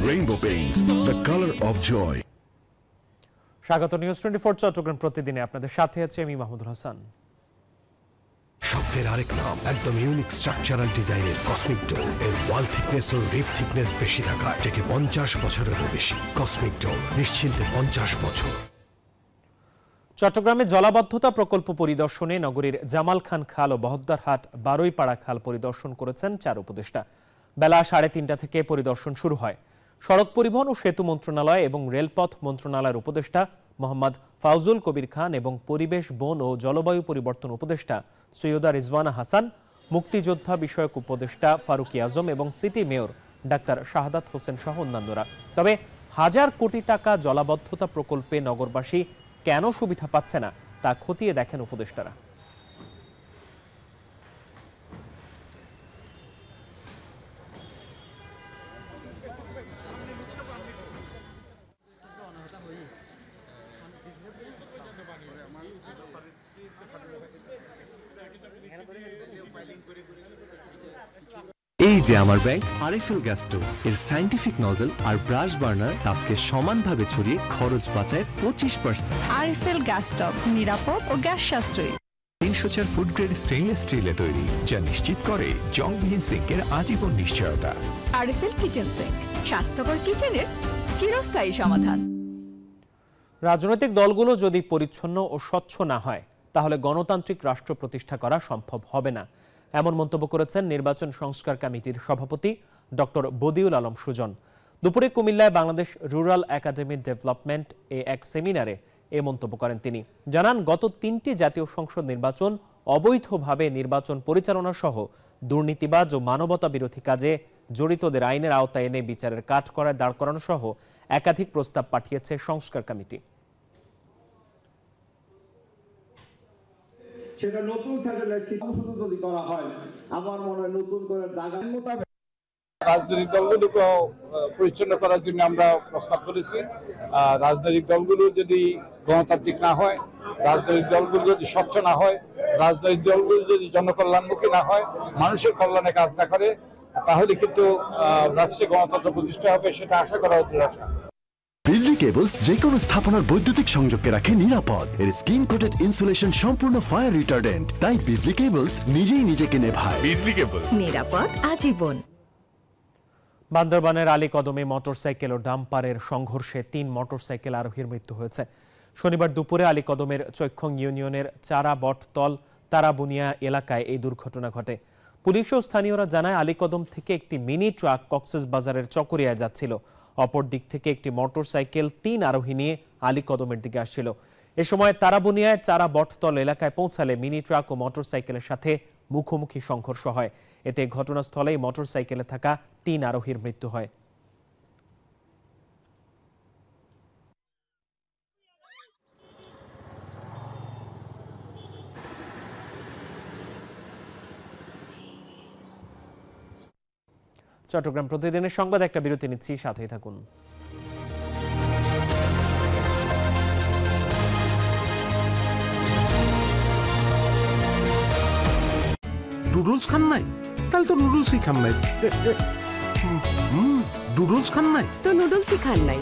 Rainbow Paints, the color of joy. স্বাগত news 24 Chittagong প্রতিদিনে আপনাদের সাথে আছে আমি মাহমুদুল হাসান। শব্দের আরেক নাম, একদম ইউনিক স্ট্রাকচারাল ডিজাইনের কসমিক ডোর এর ওয়াল থিকনেস ও রিপ থিকনেস বেশি থাকা থেকে 50 বছরেরও বেশি। কসমিক ডোর, নিশ্চিন্তে 50 বছর। চট্টগ্রামে জলাবদ্ধতা প্রকল্প পরিদর্শনে নগরীর জামাল খান খাল ও বহদ্দারহাট বারুইপাড়া খাল পরিদর্শন করেছেন 4 উপদেষ্টা। বেলা 3:30 থেকে পরিদর্শন শুরু হয়। সড়ক পরিবহন ও সেতু মন্ত্রণালয় এবং রেলপথ মন্ত্রণালয়ের উপদেষ্টা মোহাম্মদ ফাউজুল কবির খান এবং পরিবেশ, বন ও জলবায়ু পরিবর্তন উপদেষ্টা সৈয়দা রিজওয়ানা হাসান, মুক্তিযোদ্ধা বিষয়ক উপদেষ্টা ফারুকি আজম এবং city mayor doctor Shahadat Hossain সহ অন্যান্যরা। তবে হাজার কোটি টাকা জলাবদ্ধতা প্রকল্পে নগরবাসী কেন সুবিধা পাচ্ছে না তা খতিয়ে দেখেন উপদেষ্টারা। এই যে আমার ব্যাংক আরএফএল গ্যাস স্টোভ এর সায়েন্টিফিক নজল আর ব্রাশ বার্নার তাপকে সমানভাবে ছড়িয়ে খরচ বাঁচায় 25%। আরএফএল গ্যাস স্টোভ নিরাপদ ও গ্যাস সাশ্রয়ী। 304 ফুড গ্রেড স্টেইনলেস স্টিলে তৈরি, যা নিশ্চিত করে জংবিহীন সিঙ্কের আজীবন নিশ্চয়তা। আরএফএল কিচেন সিঙ্ক, স্বাস্থ্যকর কিচেনের চিরস্থায়ী সমাধান। রাজনৈতিক দলগুলো যদি পরিচ্ছন্ন ও স্বচ্ছ না হয় তাহলে গণতান্ত্রিক রাষ্ট্র প্রতিষ্ঠা করা সম্ভব হবে না, এমন মন্তব্য করেছেন নির্বাচন সংস্কার কমিটির সভাপতি ডক্টর বদিউল আলম সুজন। দুপুরে কুমিল্লায় বাংলাদেশ রুরাল একাডেমি ডেভেলপমেন্ট এক সেমিনারে এ মন্তব্য করেন তিনি। জানান, গত 3টি জাতীয় সংসদ নির্বাচন অবৈধভাবে নির্বাচন পরিচালনা সহ দুর্নীতিবাজ ও মানবতা বিরোধী কাজে জড়িতদের আইনের আওতায় এনে বিচারের কাঠগড়ায় দাঁড় করানো সহ একাধিক প্রস্তাব পাঠিয়েছে সংস্কার কমিটি। সেটা নতুন স্যাটেলাইট সংশোধন যদি করা হয়, আমার মনে হয় নতুন করে জায়গা মোতাবেক রাজনৈতিক দলগুলোকে পরিচ্ছন্ন করার জন্য আমরা প্রস্তাব করেছি। রাজনৈতিক দলগুলো যদি গণতান্ত্রিক না হয়, রাজনৈতিক দলগুলো যদি স্বচ্ছ না হয়, রাজনৈতিক দলগুলো যদি জনকল্যাণমুখী না হয়, মানুষের কল্যাণে কাজ না করে, তাহলে কিন্তু রাষ্ট্রে গণতন্ত্র প্রতিষ্ঠা হবে, সেটা আশা করা দুরাশা। বিজলি কেবলস যে কোনো স্থাপনার বৈদ্যুতিক সংযোগকে রাখে নিরাপদ। এর স্কিন কোটেড ইনসুলেশন সম্পূর্ণ ফায়ার রিটার্ডেন্ট, তাই বিজলি কেবলস নিজেই নিজেকে নেভায়। বিজলি কেবলস, নিরাপদ আজীবন। বান্দরবানের আলীকদমে মোটরসাইকেল ও ডাম্পারের সংঘর্ষে 3 মোটরসাইকেল আরোহীর মৃত্যু হয়েছে। শনিবার দুপুরে আলীকদমের চৈখং ইউনিয়নের চারা বটতল তারাবুনিয়া এলাকায় এই দুর্ঘটনা ঘটে। পুলিশ ও স্থানীয়রা জানায়, আলীকদম থেকে একটি মিনি ট্রাক কক্সবাজারের চকরিয়ায় যাচ্ছিল। অপর দিক থেকে একটি মোটরসাইকেল 3 আরোহী নিয়ে আলীকদমের দিকে আসছিল। এ সময় তারাবুনিয়ায় চারা বটতল এলাকায় পৌঁছালে মিনি ট্রাক ও মোটরসাইকেলের সাথে মুখোমুখি সংঘর্ষ হয়। এতে ঘটনাস্থলেই মোটরসাইকেলে থাকা 3 আরোহীর মৃত্যু হয়। চট্টগ্রাম প্রতিদিনের সংবাদ একটা বিরতি নিচ্ছি, সাথেই থাকুন। নুডলস খান নাই? তাহলে তো নুডলসই খান নাই। নুডলস খান নাই তো নুডলসই খান নাই।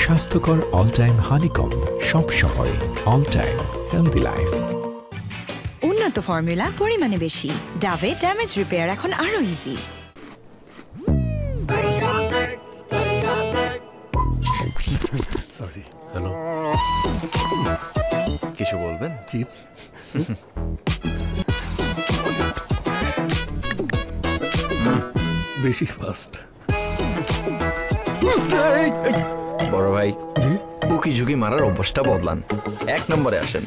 স্বাস্থ্যকর অল টাইম হানিকম, সব সময় অল টাইম হেলদি লাইফ। উন্নত ফর্মুলা, পরিমাণে বেশি। ডাভে ড্যামেজ রিপেয়ার এখন আরো ইজি। সরি। হ্যালো, কিছু বলবেন? চিপস বেশি ফাস্ট। বড় ভাই, উকি ঝুঁকি মারার অভ্যাসটা বদলান, 1 নম্বরে আসেন।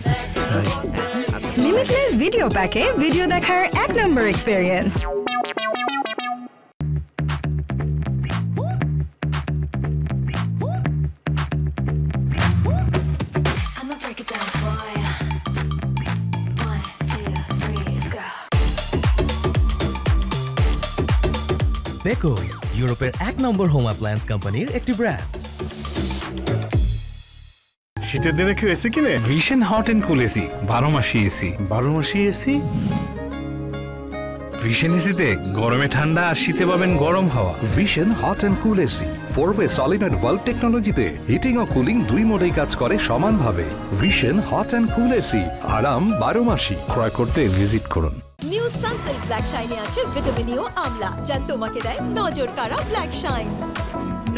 লিমিটলেস ভিডিও প্যাকে ভিডিও দেখার 1 নম্বর এক্সপেরিয়েন্স। বেকো, ইউরোপের 1 নম্বর হোম অ্যাপ্লায়েন্স কোম্পানির একটি ব্র্যান্ড। শীতের দিনে কেউ এসি কিনে? Vision hot and cool AC 12 মাসি এসি। 12 মাসি এসি? ভিশন এসিতে গরমে ঠান্ডা আর শীতে পাবেন গরম হাওয়া। Vision hot and cool AC 4-way solenoid valve টেকনোলজিতে হিটিং ও কুলিং দুই মোডেই কাজ করে সমানভাবে। Vision hot and cool AC, আরাম 12 মাসি। ক্রয় করতে ভিজিট করুন। নিউ সানসিল্ক ব্ল্যাক শাইনে আছে ভিটামিন ই ও আমলা, যা তোমাকে দেয় নজর কাড়া ব্ল্যাক শাইন।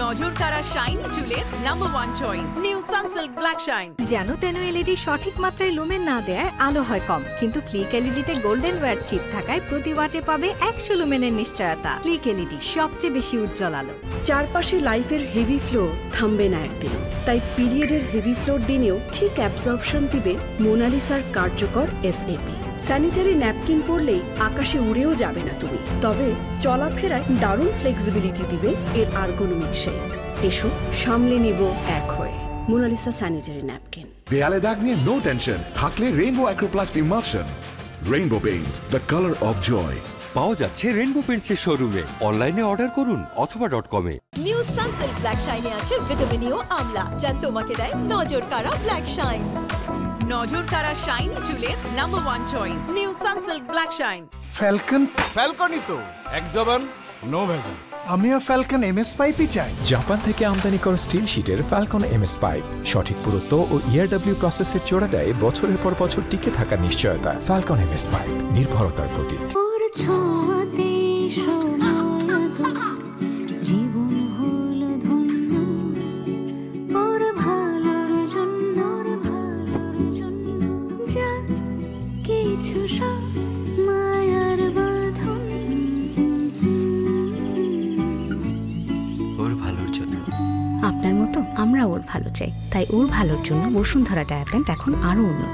নজর কাড়া শাইন চুলের number 1 choice new Sunsilk black shine. যেন তেন এলইডি সঠিক মাত্রায় লুমেন না দেয় আলো হয় কম, কিন্তু ক্লিক এলইডিতে গোল্ডেন ওয়্যার চিপ থাকায় প্রতি ওয়াটে পাবে 100 লুমেনের নিশ্চয়তা। ক্লিক এলইডি সবচেয়ে বেশি উজ্জ্বল আলো। চারপাশে লাইফের হেভি ফ্লো থামবে না একদিন, তাই পিরিয়ডের হেভি ফ্লোর দিনেও ঠিক অ্যাবজর্পশন দিবে মোনালিসার কার্যকর এসএপি। স্যানিটারি ন্যাপকিন পরলেই আকাশে উড়েও যাবে না তুমি, তবে চলাফেরায় দারুণ ফ্লেক্সিবিলিটি দিবে এর আর্গোনমিক শেপ। এসো সামলে নিব এক হয়ে মোনালিসা স্যানিটারি ন্যাপকিন। দেয়ালে দাগ নিয়ে নো টেনশন, থাকলে Rainbow Acroplast emulsion. Rainbow Paints, the colour of joy. পাওয়া যাচ্ছে রেইনবো পেইন্টসের শোরুমে, অনলাইনে অর্ডার করুন অথবা .com-এ। নিউ সানসিল্ক ব্ল্যাক শাইনে আছে ভিটামিন ই ও আমলা, যা তোমাকে দেয় নজর কাড়া ব্ল্যাক শাইন। নজর কাড়া শাইন চুলের number 1 choice new Sunsilk black shine. ফ্যালকনই তো এক জবান নো ভেজাল। আমিও ফ্যালকন এমএস পাইপই চাই। জাপান থেকে আমদানি করা স্টিল শীটের ফ্যালকন এমএস পাইপ সঠিক পুরুত্ব ও ERW প্রসেসের জোড়া দেয় বছরের পর বছর টিকে থাকার নিশ্চয়তা। ফ্যালকন এমএস পাইপ, নির্ভরতার প্রতীক। আপনার মতো আমরা ওর ভালো চাই, তাই ওর ভালোর জন্য বসুন্ধরা ডায়াপ্যান্ট এখন আরো উন্নত।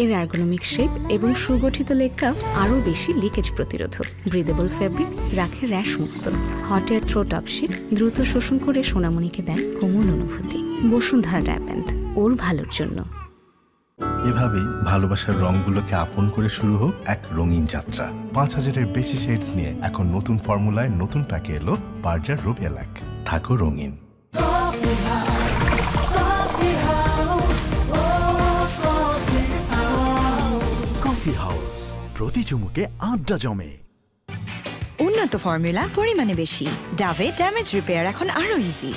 এর আর্গোনমিক শেপ এবং সুগঠিত লেগ কাপ আরও বেশি লিকেজ প্রতিরোধক। ব্রিদেবল ফেব্রিক রাখে র্যাশ মুক্ত। Hot air through top sheet দ্রুত শোষণ করে সোনামণিকে দেয় কোমল অনুভূতি। বসুন্ধরা ডায়াপ্যান্ট, ওর ভালোর জন্য। এভাবেই ভালোবাসার রঙগুলোকে আপন করে শুরু হোক এক রঙিন যাত্রা। 5000-এর বেশি শেডস নিয়ে এখন নতুন ফর্মুলায় নতুন প্যাকে এলো বার্জার রুবিয়া ল্যাক। থাকো রঙিন। কফি হাউস, প্রতি চুমুকে আড্ডা জমে। উন্নত ফর্মুলা, পরিমাণে বেশি। ডাভে ড্যামেজ রিপেয়ার এখন আরো ইজি।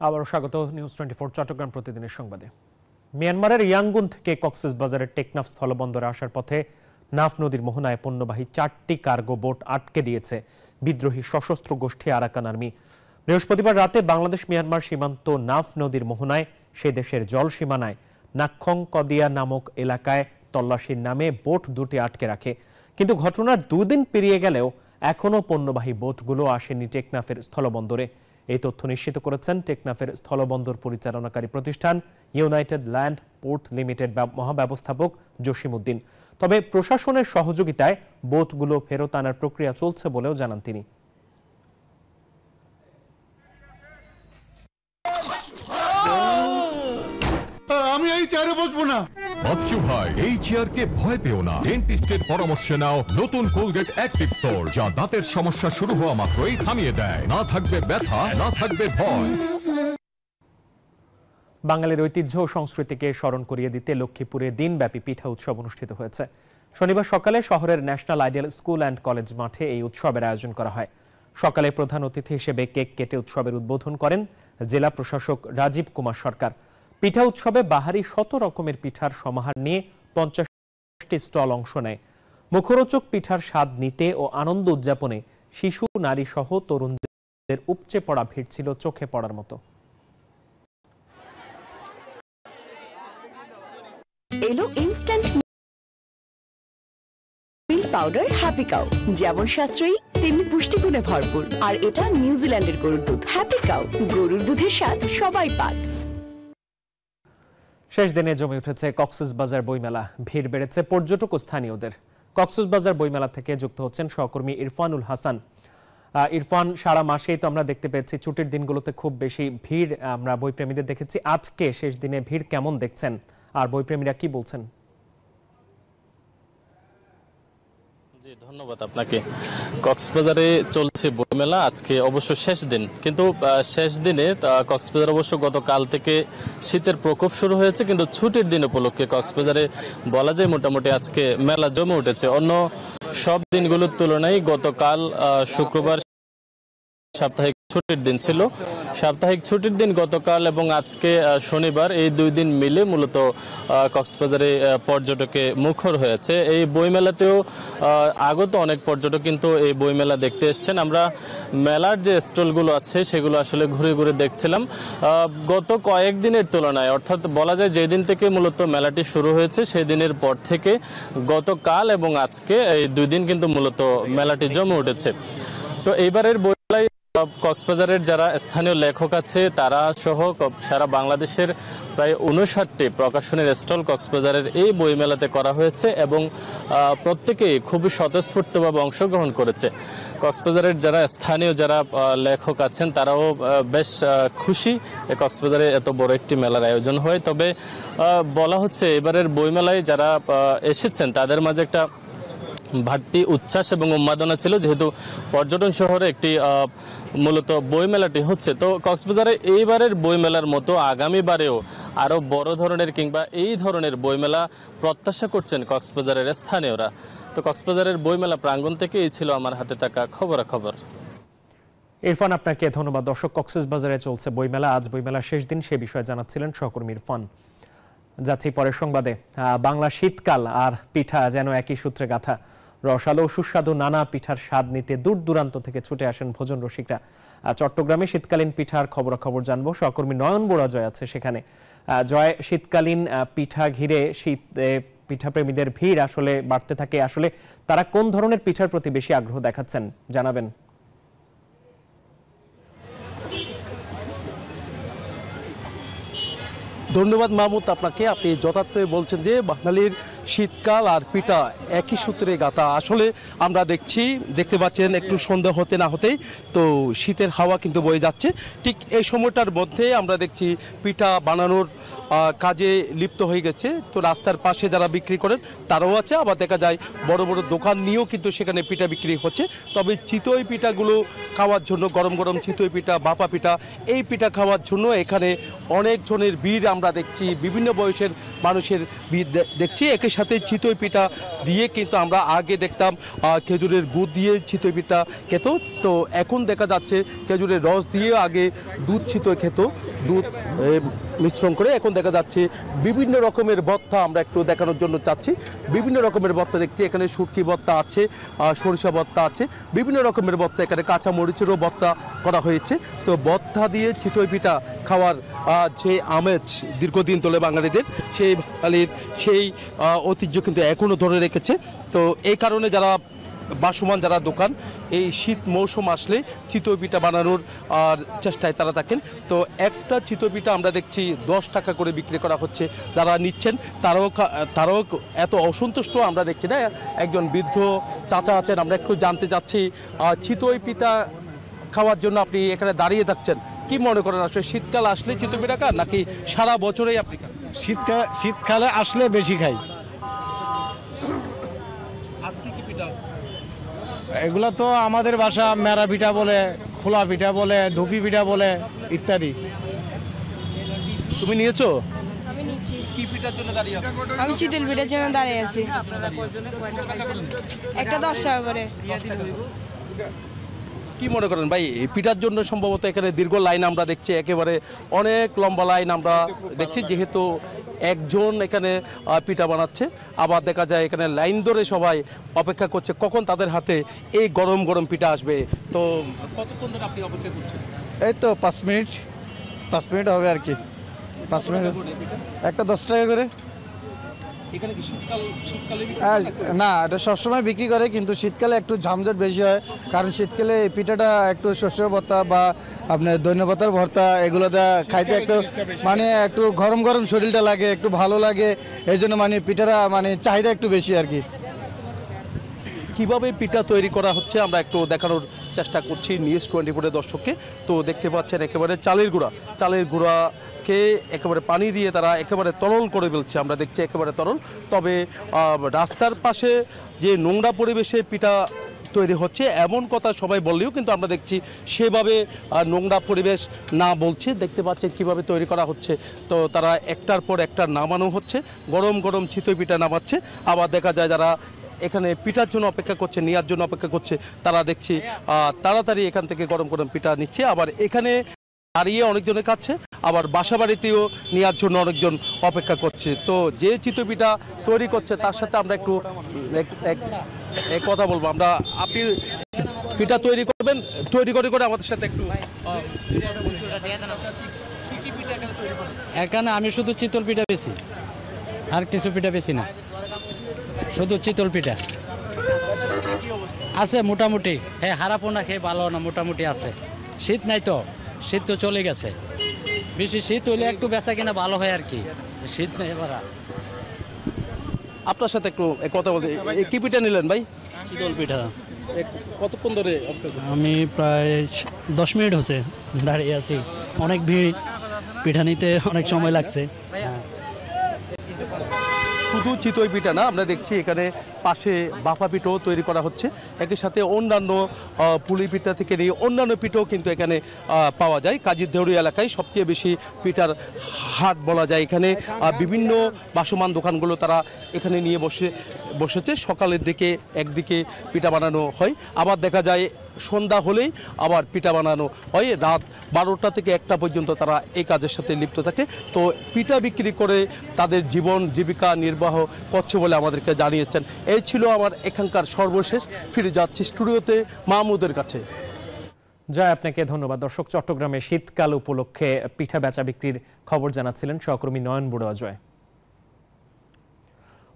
আবারও স্বাগত নিউজ 24 চট্টগ্রাম প্রতিদিনের সংবাদে। মিয়ানমারের ইয়াঙ্গুন থেকে কক্সবাজারের টেকনাফ স্থলবন্দরে আসার পথে নাফ নদীর মোহনায় পণ্যবাহী 4টি কার্গো বোট আটকে দিয়েছে বিদ্রোহী সশস্ত্র গোষ্ঠী আরাকান আর্মি। বৃহস্পতিবার রাতে বাংলাদেশ মিয়ানমার সীমান্ত নাফ নদীর মোহনায় সে দেশের জল সীমানায় নাক্ষং কদিয়া নামক এলাকায় তল্লাশির নামে বোট দুটি আটকে রাখে, কিন্তু ঘটনার 2 দিন পেরিয়ে গেলেও এখনও পণ্যবাহী বোটগুলো আসেনি টেকনাফের স্থলবন্দরে। এই তথ্য নিশ্চিত করেছেন টেকনাফের স্থলবন্দর পরিচালনাকারী প্রতিষ্ঠান ইউনাইটেড ল্যান্ড পোর্ট লিমিটেড মহাব্যবস্থাপক জসিমউদ্দিন। তবে প্রশাসনের সহযোগিতায় বোটগুলো ফেরত আনার প্রক্রিয়া চলছে বলেও জানান তিনি। আমি এই চেয়ারে বসবো না। বাচ্চু ভাই, এই চেয়ারকে ভয় পেও না। ডেন্টিস্টের পরামর্শ নাও নতুন কোলগেট অ্যাক্টিভ সোল, যা দাঁতের সমস্যা শুরু হওয়া মাত্রই থামিয়ে দেয়। না থাকবে ব্যথা, না থাকবে ভয়। বাঙালির ঐতিহ্য ও সংস্কৃতিকে স্মরণ করিয়ে দিতে লক্ষ্মীপুরে দিনব্যাপী পিঠা উৎসব অনুষ্ঠিত হয়েছে। শনিবার সকালে শহরের national ideal school and college মাঠে এই উৎসবের আয়োজন করা হয়। সকালে প্রধান অতিথি হিসেবে কেক কেটে উৎসবের উদ্বোধন করেন জেলা প্রশাসক রাজীব কুমার সরকার। পিঠা উৎসবে বাহারি 100 রকমের পিঠার সমাহার নিয়ে 50টি স্টল অংশ নেয়। মুখরোচক পিঠার স্বাদ নিতে ও আনন্দ উদযাপনে শিশু, নারী সহ তরুণদের উপচে পড়া ভিড় ছিল চোখে পড়ার মতো। এলো instant milk powder happy cow, যেমন সাশ্রয়ী তেমনি পুষ্টিগুণে ভরপুর। আর এটা নিউজিল্যান্ডের গরুর দুধ। হ্যাপি কাউ, গরুর দুধের স্বাদ সবাই পাক। শেষ দিনে জমে উঠেছে কক্সবাজার বইমেলা। ভিড় বেড়েছে পর্যটক ও স্থানীয়দের। কক্সবাজার বইমেলা থেকে যুক্ত হচ্ছেন সহকর্মী ইরফানুল হাসান। ইরফান, সারা মাসেই তো আমরা দেখতে পেয়েছি ছুটির দিনগুলোতে খুব বেশি ভিড় আমরা বইপ্রেমীদের দেখেছি। আজকে শেষ দিনে ভিড় কেমন দেখছেন আর বইপ্রেমীরা কি বলছেন? জি ধন্যবাদ আপনাকে। কক্সবাজারে চলছে বইমেলা, আজকে অবশ্য শেষ দিন, কিন্তু শেষ দিনে কক্সবাজার অবশ্য গতকাল থেকে শীতের প্রকোপ শুরু হয়েছে, কিন্তু ছুটির দিন উপলক্ষে কক্সবাজারে বলা যায় মোটামুটি আজকে মেলা জমে উঠেছে। অন্য সব দিনগুলোর তুলনায় গতকাল শুক্রবার সাপ্তাহিক ছুটির দিন ছিল। সাপ্তাহিক ছুটির দিন গতকাল এবং আজকে শনিবার, এই 2 দিন মিলে মূলত কক্সবাজারে পর্যটকে মুখর হয়েছে। এই বইমেলাতেও আগত অনেক পর্যটক কিন্তু এই বইমেলা দেখতে এসছেন। আমরা মেলার যে স্টলগুলো আছে সেগুলো আসলে ঘুরে ঘুরে দেখছিলাম। গত কয়েকদিনের তুলনায়, অর্থাৎ বলা যায় যেদিন থেকে মূলত মেলাটি শুরু হয়েছে সেদিনের পর থেকে গতকাল এবং আজকে এই 2 দিন কিন্তু মূলত মেলাটি জমে উঠেছে। তো এইবারের বইমেলায় কক্সবাজারের যারা স্থানীয় লেখক আছে তারা সহ সারা বাংলাদেশের প্রায় 59টি প্রকাশনের স্টল কক্সবাজারের এই বইমেলাতে করা হয়েছে এবং প্রত্যেকেই খুবই স্বতঃস্ফূর্তভাবে অংশগ্রহণ করেছে। কক্সবাজারের যারা স্থানীয় যারা লেখক আছেন তারাও বেশ খুশি কক্সবাজারে এত বড় একটি মেলার আয়োজন হয়। তবে বলা হচ্ছে এবারের বইমেলায় যারা এসেছেন তাদের মাঝে একটা বাড়তি উচ্ছ্বাস এবং উন্মাদনা ছিল, যেহেতু পর্যটন শহরে একটি মূলত বইমেলাটি হচ্ছে। তো কক্সবাজারে এইবারের বইমেলার মতো আগামীবারেও আরও বড় ধরনের কিংবা এই ধরনের বইমেলা প্রত্যাশা করছেন কক্সবাজারের স্থানীয়রা। তো কক্সবাজারের বইমেলা প্রাঙ্গণ থেকে এই ছিল আমার হাতে থাকা খবরাখবর। ইরফান, আপনাকে ধন্যবাদ। দর্শক, কক্সবাজারে চলছে বইমেলা, আজ বইমেলার শেষ দিন, সে বিষয়ে জানাচ্ছিলেন সহকর্মী ইরফান। যাচ্ছি পরের সংবাদে। বাংলা শীতকাল আর পিঠা যেন একই সূত্রে গাঁথা। রসালো সুস্বাদু নানা পিঠার স্বাদ নিতে দূর দূরান্ত থেকে ছুটে আসেন ভোজন রসিকরা। চট্টগ্রামে শীতকালীন পিঠার খবরাখবর জানবো, সহকর্মী নয়ন বোরা জয় আছে সেখানে। জয়, শীতকালীন পিঠা ঘিরে পিঠা প্রেমীদের ভিড় আসলে বাড়তে থাকে, আসলে তারা কোন ধরনের পিঠার প্রতি বেশি আগ্রহ দেখাচ্ছেন জানাবেন? ধন্যবাদ মাহমুদ আপনাকে। আপনি যথার্থই বলছেন যে বাঙালির শীতকাল আর পিঠা একই সূত্রে গাঁথা। আসলে আমরা দেখতে পাচ্ছেন একটু সন্ধ্যা হতে না হতেই তো শীতের হাওয়া কিন্তু বয়ে যাচ্ছে। ঠিক এই সময়টার মধ্যে আমরা দেখছি পিঠা বানানোর কাজে লিপ্ত হয়ে গেছে। তো রাস্তার পাশে যারা বিক্রি করেন তারাও আছে, আবার দেখা যায় বড় বড় দোকান নিয়েও কিন্তু সেখানে পিঠা বিক্রি হচ্ছে। তবে চিতই পিঠাগুলো খাওয়ার জন্য, গরম গরম চিতই পিঠা, ভাপা পিঠা, এই পিঠা খাওয়ার জন্য এখানে অনেক জনের ভিড় আমরা দেখছি, বিভিন্ন বয়সের মানুষের ভিড় দেখছি। একই সাথে চিতই পিঠা দিয়ে কিন্তু আমরা আগে দেখতাম খেজুরের গুড় দিয়ে চিতই পিঠা খেত, তো এখন দেখা যাচ্ছে খেজুরের রস দিয়ে আগে দুধ চিতই খেত, দুধ মিশ্রণ করে। এখন দেখা যাচ্ছে বিভিন্ন রকমের ভর্তা, আমরা একটু দেখানোর জন্য চাচ্ছি। বিভিন্ন রকমের ভর্তা দেখছি, এখানে শুটকি ভর্তা আছে, সরিষা ভর্তা আছে, বিভিন্ন রকমের ভর্তা, এখানে কাঁচা মরিচেরও ভর্তা করা হয়েছে। তো ভর্তা দিয়ে চিতই পিঠা খাওয়ার যে আমেজ দীর্ঘদিন ধরে বাঙালিদের, সেই ঐতিহ্য কিন্তু এখনও ধরে রেখেছে। তো এই কারণে যারা বাসমান যারা দোকান, এই শীত মৌসুম আসলে চিতই পিঠা বানানোর চেষ্টায় তারা থাকেন। তো একটা চিতই পিঠা আমরা দেখছি 10 টাকা করে বিক্রি করা হচ্ছে। যারা নিচ্ছেন তারাও এত অসন্তুষ্ট আমরা দেখছি না। একজন বৃদ্ধ চাচা আছেন, আমরা একটু জানতে চাচ্ছি চিতই পিঠা খাওয়ার জন্য আপনি এখানে দাঁড়িয়ে থাকছেন, কি মনে করেন আসলে শীতকাল আসলে চিতই পিঠা খান নাকি সারা বছরেই আপনি খান? শীতকালে আসলে বেশি খাই। এগুলো তো আমাদের ভাষা মেরা পিঠা বলে, খোলা পিঠা বলে, ঢুকি পিঠা বলে ইত্যাদি। তুমি নিয়েছো? আমি নিচ্ছি। কি পিঠার জন্য দাঁড়িয়ে আছো? আমি চিতল পিঠার জন্য দাঁড়িয়ে আছি। একটা 10 টাকা করে। কি মনে করেন ভাই, এই পিঠার জন্য সম্ভবত এখানে দীর্ঘ লাইন আমরা দেখছি, একেবারে অনেক লম্বা লাইন আমরা দেখছি, যেহেতু একজন এখানে পিঠা বানাচ্ছে, আবার দেখা যায় এখানে লাইন ধরে সবাই অপেক্ষা করছে কখন তাদের হাতে এই গরম গরম পিঠা আসবে। তো কতক্ষণ ধরে আপনি অপেক্ষা করছেন? এই তো 5 মিনিট হবে আর কি। 5 মিনিট একটা 10 টাকা করে। এখানে কি শীতকালে না, এটা সবসময় বিক্রি করে, কিন্তু শীতকালে একটু ঝামঝট বেশি হয়, কারণ শীতকালে এই পিঠাটা একটু শস্যের ভর্তা বা আপনার ধনেপাতার ভর্তা এগুলোতে খাইতে একটু মানে একটু গরম গরম শরীরটা লাগে, একটু ভালো লাগে, এই জন্য মানে পিঠাটা মানে চাহিদা একটু বেশি আর কি। কিভাবে পিঠা তৈরি করা হচ্ছে আমরা একটু দেখানোর চেষ্টা করছি নিউজ 24 দর্শককে। তো দেখতে পাচ্ছেন একেবারে চালের গুঁড়াকে একেবারে পানি দিয়ে তারা একেবারে তরল করে ফেলছে, আমরা দেখছি একেবারে তরল। তবে রাস্তার পাশে যে নোংরা পরিবেশে পিঠা তৈরি হচ্ছে এমন কথা সবাই বললেও কিন্তু আমরা দেখছি সেভাবে নোংরা পরিবেশ না বলছে। দেখতে পাচ্ছেন কিভাবে তৈরি করা হচ্ছে। তো তারা একটার পর একটা নামানো হচ্ছে, গরম গরম চিতই পিঠা নামাচ্ছে। আবার দেখা যায় যারা এখানে পিঠার জন্য অপেক্ষা করছে, নেওয়ার জন্য অপেক্ষা করছে, তারা দেখছি তাড়াতাড়ি এখান থেকে গরম গরম পিঠা নিচ্ছে। আবার এখানে দাঁড়িয়ে অনেকজনের কাছে, আবার বাসা বাড়িতেও নেওয়ার জন্য অনেকজন অপেক্ষা করছে। তো যে চিতই পিঠা তৈরি করছে তার সাথে আমরা একটু এক কথা বলবো। আপনি পিঠা তৈরি করবেন, তৈরি করে আমাদের সাথে একটু। এখানে আমি শুধু চিতল পিঠা বেশি, আর কিছু পিঠা বেশি না, শুধু চিতল পিঠা আছে মোটামুটি। হ্যাঁ, হারাপোনা খেয়ে ভালো না, মোটামুটি আছে। শীত নাই তো, শীত তো চলে গেছে। বেশি শীত হইলে একটু বেচা কিনা ভালো হয় আর কি, শীত নেই এবার। আপনার সাথে একটু কথা বলতে, কি পিঠা নিলেন ভাই? চিতল পিঠা। কতক্ষণ ধরে? আমি প্রায় 10 মিনিট হচ্ছে দাঁড়িয়ে আছি, অনেক ভিড়, পিঠা নিতে অনেক সময় লাগছে। শুধু চিতই পিঠা না, আমরা দেখছি এখানে পাশে বাফা পিঠাও তৈরি করা হচ্ছে। একই সাথে অন্যান্য পুলি পিঠা থেকে নিয়ে অন্যান্য পিঠাও কিন্তু এখানে পাওয়া যায়। কাজীর দেউরি এলাকায় সবচেয়ে বেশি পিঠার হাট বলা যায়। এখানে বিভিন্ন বাসমান দোকানগুলো তারা এখানে নিয়ে বসেছে। সকালের দিকে একদিকে পিঠা বানানো হয়, আবার দেখা যায় সন্ধ্যা হলেই আবার পিঠা বানানো হয়। রাত 12টা থেকে 1টা পর্যন্ত তারা এই কাজের সাথে লিপ্ত থাকে। তো পিঠা বিক্রি করে তাদের জীবন জীবিকা নির্বাহ করছে বলে আমাদেরকে জানিয়েছেন। এই ছিল আমার এখানকার সর্বশেষ। ফিরে যাচ্ছি স্টুডিওতে মাহমুদের কাছে। জয়, আপনাকে ধন্যবাদ। দর্শক, চট্টগ্রামে শীতকাল উপলক্ষে পিঠা বেচা বিক্রির খবর জানাচ্ছিলেন সহকর্মী নয়ন বড়ুয়া জয়।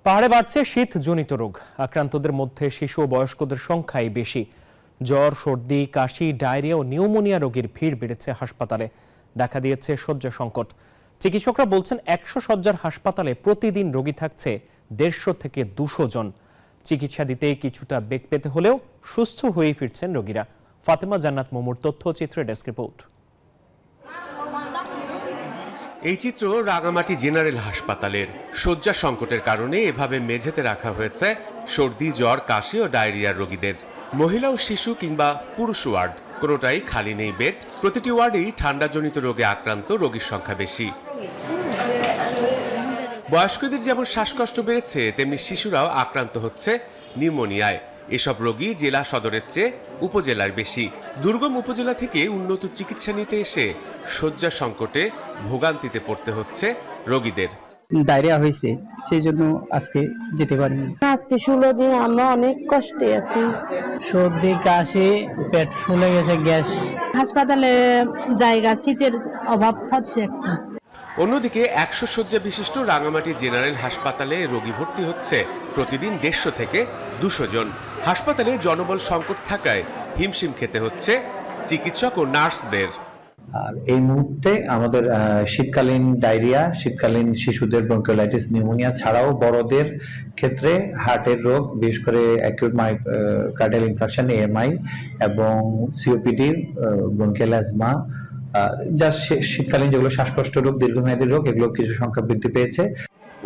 পাহাড়ে বাড়ছে শীতজনিত রোগ। আক্রান্তদের মধ্যে শিশু ও বয়স্কদের সংখ্যাই বেশি। জ্বর, সর্দি, কাশি, ডায়রিয়া ও নিউমোনিয়া রোগীর ভিড় বেড়েছে হাসপাতালে। দেখা দিয়েছে শয্যা সংকট। চিকিৎসকরা বলছেন 100 শয্যার হাসপাতালে প্রতিদিন রোগী থাকছে 150 থেকে 200 জন। চিকিৎসা দিতে কিছুটা বেগ পেতে হলেও সুস্থ হয়ে ফিরছেন রোগীরা। ফাতেমা জান্নাত মোমুর তথ্যচিত্রে ডেস্ক রিপোর্ট। এই চিত্র রাঙামাটি জেনারেল হাসপাতালের। শয্যা সংকটের কারণে এভাবে মেঝেতে রাখা হয়েছে সর্দি, জ্বর, কাশি ও ডায়রিয়ার রোগীদের। মহিলা ও শিশু কিংবা পুরুষ ওয়ার্ড কোনোটাই খালি নেই বেড। প্রতিটি ওয়ার্ডেই ঠান্ডাজনিত রোগে আক্রান্ত রোগীর সংখ্যা বেশি। বয়স্কদের যেমন শ্বাসকষ্ট বেড়েছে, তেমনি শিশুরাও আক্রান্ত হচ্ছে নিউমোনিয়ায়। এসব রোগী জেলা সদরের চেয়ে উপজেলার বেশি। দুর্গম উপজেলা থেকে উন্নত চিকিৎসা নিতে এসে শয্যা সংকটে ভোগান্তিতে পড়তে হচ্ছে রোগীদের। ডায়রিয়া হয়েছে, সেই জন্য আজকে যেতে পারিনি। আজকে 16 দিন আমরা অনেক কষ্টে আছি। সর্দি, কাশি, পেট ফুলে গেছে, গ্যাস। হাসপাতালে জায়গা, সিটের অভাব হচ্ছে একটু। অন্যদিকে 100 শয্যা বিশিষ্ট রাঙামাটি জেনারেল হাসপাতালে রোগী ভর্তি হচ্ছে প্রতিদিন 150 থেকে 200 জন। হাসপাতালে জনবল সংকট থাকায় হিমশিম খেতে হচ্ছে চিকিৎসক ও নার্সদের। আর এই মুহূর্তে আমাদের শীতকালীন ডায়রিয়া, শীতকালীন শিশুদের ব্রঙ্কিওলাইটিস, নিউমোনিয়া ছাড়াও বড়দের ক্ষেত্রে হার্টের রোগ, বিশেষ করে অ্যাকিউট মায়োকার্ডিয়াল ইনফাকশন এএমআই এবং সিওপিডি, ব্রঙ্কিয়াল অ্যাজমা, যা শীতকালীন যেগুলো শ্বাসকষ্ট রোগ, দীর্ঘমেয়াদী রোগ, এগুলো কিছু সংখ্যা বৃদ্ধি পেয়েছে।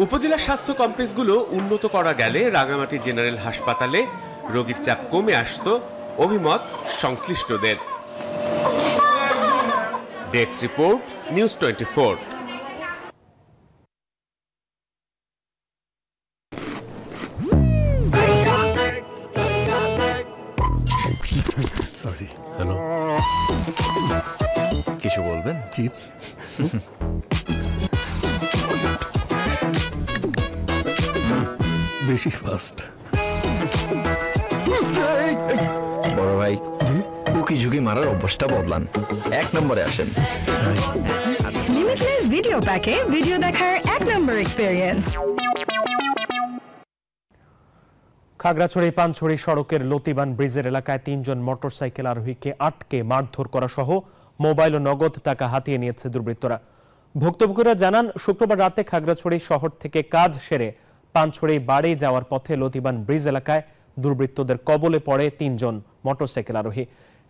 উপজেলা স্বাস্থ্য কমপ্লেক্সগুলো উন্নত করা গেলে রাঙামাটি জেনারেল হাসপাতালে রোগীর চাপ কমে আসতো, অভিমত সংশ্লিষ্টদের। Desk report, news 24। Sorry. Hello, কিছু বলবেন? চিপস বেশি ফাস্ট। বড় ভাই, উকি ঝুঁকি মারার অভ্যাসটা বদলান, 1 নম্বরে আসেন। লিমিটলেস ভিডিও প্যাকে ভিডিও দেখার 1 নম্বর এক্সপেরিয়েন্স। খাগড়াছড়ি পানছড়ি সড়কের লতিবান ব্রিজের এলাকায় 3 জন মোটরসাইকেল আরোহীকে আটকে মারধর করা সহ মোবাইল ও নগদ টাকা হাতিয়ে নিয়েছে দুর্বৃত্তরা। ভুক্তভোগীরা জানান, শুক্রবার রাতে খাগড়াছড়ি শহর থেকে কাজ সেরে পানছড়ি বাড়ি যাওয়ার পথে লতিবান ব্রিজ এলাকায় দুর্বৃত্তদের কবলে পড়ে 3 জন মোটরসাইকেল আরোহী।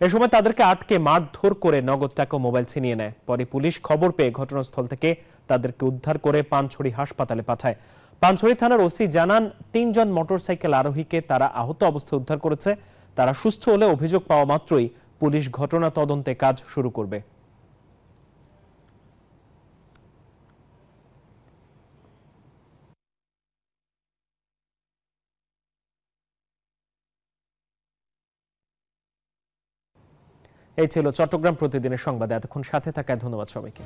এ সময় তাদেরকে আটকে মারধর করে নগদ টাকা ও মোবাইল ছিনিয়ে নেয়। পরে পুলিশ খবর পেয়ে ঘটনাস্থল থেকে তাদেরকে উদ্ধার করে পানছড়ি হাসপাতালে পাঠায়। পানছড়ি থানার ওসি জানান, 3 জন মোটরসাইকেল আরোহীকে তারা আহত অবস্থায় উদ্ধার করেছে। তারা সুস্থ হলে অভিযোগ পাওয়া মাত্রই পুলিশ ঘটনা তদন্তে কাজ শুরু করবে। এই ছিল চট্টগ্রাম প্রতিদিনের সংবাদ। এতক্ষণ সাথে থাকায় ধন্যবাদ সবাইকে।